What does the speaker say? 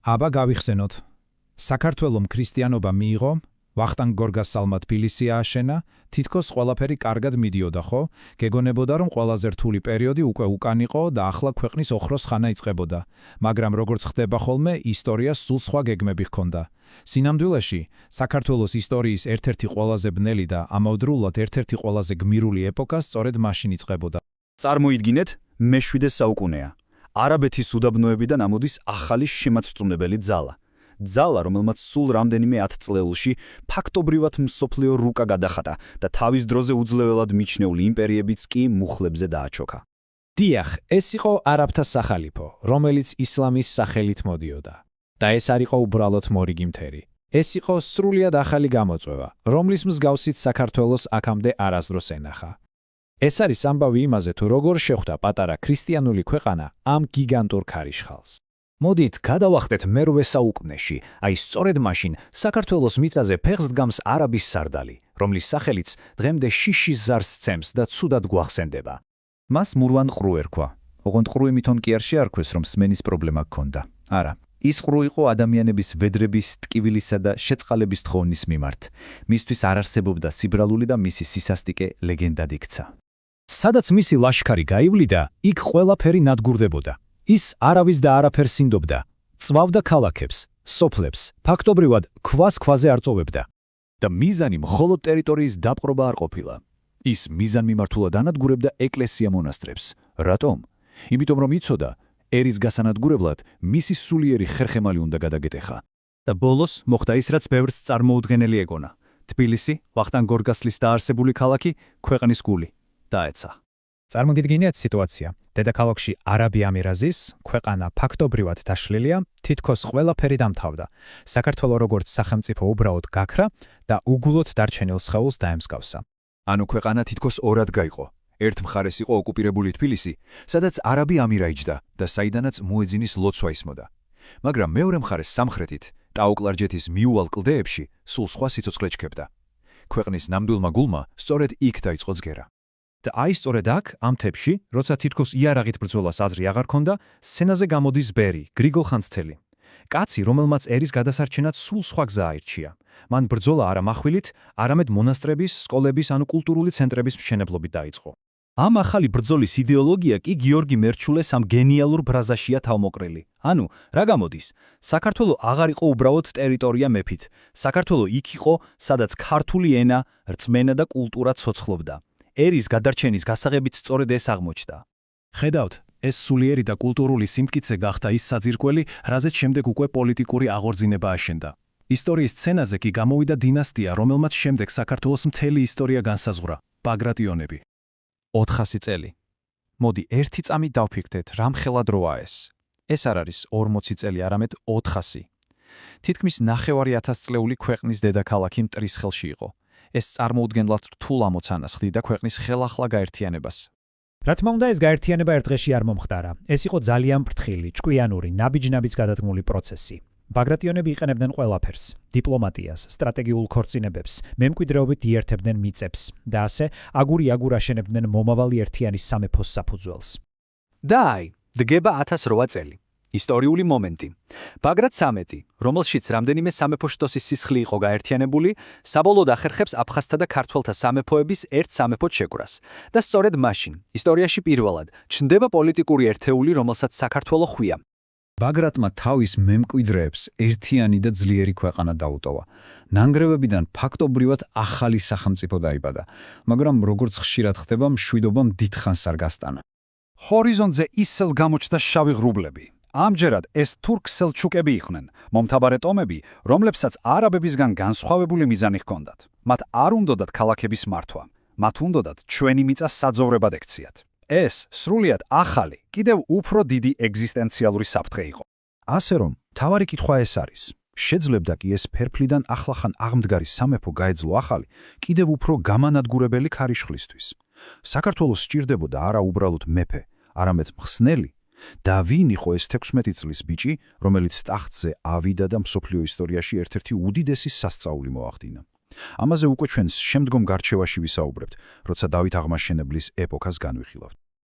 აბა გავიხსენოთ. საქართველომ ქრისტიანობა მიიღო, ვახტანგ გორგასალმა თბილისი ააშენა, თითქოს ყველაფერი კარგად მიდიოდა, ხო? გეგონებოდა, რომ ყველაზე რთული პერიოდი უკვე უკან იყო და ახლა ქვეყნის ოხროს ხანა იწყებოდა. მაგრამ როგორც ხდება ხოლმე, ისტორიას სულ სხვა გეგმები ჰქონდა. სინამდვილეში, საქართველოს ისტორიის ერთ-ერთი ყველაზე ბნელი და ამავდროულად ერთ-ერთი ყველაზე გმირული ეპოქა სწორედ მაშინ იწყებოდა. წარმოიდგინეთ, მე-7 საუკუნეა. არაბეთის უდაბნოებიდან ამოდის ახალი შემაწწუნებელი ძალა. ძალა, რომელმაც სულ რამდენიმე ათწლეულში ფაქტობრივად მსოფლიო რუკა გადახატა და თავის დროზე უძლეველად მიჩნეული იმპერიებიც კი მუხლებზე დააჩოქა. დიახ, ეს იყო არაბთა სახალიფო, რომელიც ისლამის სახელით მოდიოდა. და ეს არ იყო უბრალოდ მორიგი მთერი. ეს იყო სრულიად ახალი გამოწვევა, რომლის მსგავსით საქართველოს აქამდე არასდროს ენახა. ეს არის ამბავი იმაზე, თუ როგორ შეხვდა პატარა ქრისტიანული ქვეყანა ამ გიგანტურ ქარიშხალს. მოდით, გადავახტეთ მე-8 საუკუნეში, აი სწორედ მაშინ საქართველოს მიწაზე ფეხს დგამს არაბის სარდალი, რომლის სახელიც დღემდე შიშის ზარს სცემს და ცუდად გვახსენდება. მას მურვან ყრუ ერქვა. ოღონდ ყრუ იმითონ კი არ შეარქვეს, რომ სმენის პრობლემა ჰქონდა. არა, ის ყრუ იყო ადამიანების ვედრების, ტკივილისა და შეწყალების თხოვნის მიმართ. მისთვის არ არსებობდა სიბრალული და მისი სისასტიკე ლეგენდად იქცა. სადაც მისი ლაშქარი გაივლიდა, იქ ყველაფერი ნადგურდებოდა. ის არავის და არაფერს ინდობდა, წვავდა ქალაქებს, სოფლებს, ფაქტობრივად ქვას ქვაზე არ წოვებდა. და მიზანი მხოლოდ ტერიტორიის დაპყრობა არ ყოფილა. ის მიზანმიმართულად ანადგურებდა ეკლესია-მონასტრებს. რატომ? იმიტომ რომ იცოდა, ერის გასანადგურებლად მისი სულიერი ხერხემალი უნდა გადაგეტეხა. და ბოლოს მოხდა ის, რაც ბევრს წარმოუდგენელი ეგონა. თბილისი, ვახტანგ გორგასლის დაარსებული ქალაქი, ქვეყნის გული დაეცა. წარმოგიდგინეთ სიტუაცია. დედაქალაქში არაბი ამირაზის, ქვეყანა ფაქტობრივად დაშლილია, თითქოს ყველაფერი დამთავრდა. საქართველო როგორც სახელმწიფო უბრალოდ გაქრა და უგულოდ დარჩენილ სხეულს დაემსგავსა. ანუ ქვეყანა თითქოს ორად გაიყო. ერთ მხარეს იყო ოკუპირებული თბილისი, სადაც არაბი ამირა იჯდა და საიდანაც მუეძინის ლოცვა ისმოდა. მაგრამ მეორე მხარეს სამხრეთით, ტაო-კლარჯეთის მიუვალ კლდეებში სულ სხვა სიცოცხლე ჩქებდა. ქვეყნის ნამდვილმა გულმა სწორედ იქ დაიწყო ძგერა. და აი სწორედ აქ, ამ თებში, როცა თითქოს იარაღით ბრძოლას აზრი აღარ ჰქონდა, სცენაზე გამოდის ბერი, გრიგოლ ხანძთელი. კაცი, რომელმაც ერის გადასარჩენად სულ სხვა გზა აირჩია. მან ბრძოლა არა מחვილით, არამედ მონასტრების, სკოლების ანუ კულტურული ცენტრების მშენებლობით დაიწყო. ამ ახალი ბრძოლის იდეოლოგია კი გიორგი მერჩულეს ამ გენიალურ ბრაზაშია თავმოყრილი. ანუ, რა გამოდის? საქართველო აღარ იყო უბრალოდ ტერიტორია მეფით. საქართველო იქ იყო, სადაც ქართული ენა, რწმენა და კულტურა ცოცხლობდა. ერის გადარჩენის გასაღებით სწორედ ეს აღმოჩნდა. ხედავთ, ეს სულიერი და კულტურული სიმტკიცე გახდა ის საძირკველი, რაზეც შემდეგ უკვე პოლიტიკური აღორძინება აშენდა. ისტორიის სცენაზე კი გამოვიდა დინასტია, რომელმაც შემდეგ საქართველოს მთელი ისტორია განსაზღვრა, ბაგრატიონები. 400 წელი. მოდი, ერთი წამი დავფიქრდეთ, რამხელა დროა ეს. ეს არ არის 40 წელი, არამედ 400. თითქმის 9,500 წლეული ქვეყნის დედაქალაქი მტრის ხელში იყო. ეს წარმოუდგენლად რთულ ამოცანას ხდიდა ქვეყნის ხელახლა გაერთიანებას. რა თქმა უნდა, ეს გაერთიანება ერთ დღეში არ მომხდარა. ეს იყო ძალიან ფრთხილი, ჭკვიანური, ნაბიჯ-ნაბიჯ გადადგმული პროცესი. ბაგრატიონები იყენებდნენ ყველაფერს: დიპლომატიას, სტრატეგიულ ქორწინებებს, მემკვიდრეობით იერთებდნენ მიწებს და ასე აგური-აგურ აშენებდნენ მომავალი ერთიანი სამეფოს საფუძველს. და აი, დგება 1008 წელი. ისტორიული მომენტი. ბაგრატ 13, რომელშიც რამდენიმე სამეფო შტოსის სისხლი იყო გაერთიანებული, საბოლოოდ ახერხებს აფხაზთა და ქართველთა სამეფოების ერთ სამეფოდ შეკვრას. და სწორედ მაშინ, ისტორიაში პირველად, ჩნდება პოლიტიკური ერთეული, რომელსაც საქართველო ხვია. ბაგრატმა თავის მემკვიდრეებს ერთიანი და ძლიერი ქვეყანა დაუტოვა. ნანგრევებიდან ფაქტობრივად ახალი სახელმწიფო დაიბადა, მაგრამ როგორც ხშირად ხდება, მშვიდობამ დიდხანს არ გასტანა. ჰორიზონტზე ისევ გამოჩნდა შავი ღრუბლები. ამჯერად ეს თურქ-სელჩუკები იყვნენ, მომთაბარე ტომები, რომლებსაც არაბებისგან განსხვავებული მიზანი ჰქონდათ. მათ არ უნდოდათ ქალაქების მართვა, მათ უნდოდათ ჩვენი მიწა საძოვრებად ექციათ. ეს სრულიად ახალი, კიდევ უფრო დიდი ეგზისტენციალური საფრთხე იყო. ასე რომ, მთავარი კითხვა ეს არის: შეძლებდა კი ეს ფერფლიდან ახლახან აღმდგარი სამეფო გაეძლო ახალი, კიდევ უფრო გამანადგურებელი ქარიშხლისთვის. საქართველოს სჭირდებოდა არა უბრალოდ მეფე, არამედ მხსნელი. და ვინ იყო ეს 16 წლის ბიჭი, რომელიც ტახტზე ავიდა და მსოფლიო ისტორიაში ერთ-ერთი უდიდესი სასწაული მოახდინა? ამაზე უკვე ჩვენს შემდგომ გარჩევაში ვისაუბრებთ, როცა დავით აღმაშენებლის ეპოქას განვიხილავთ.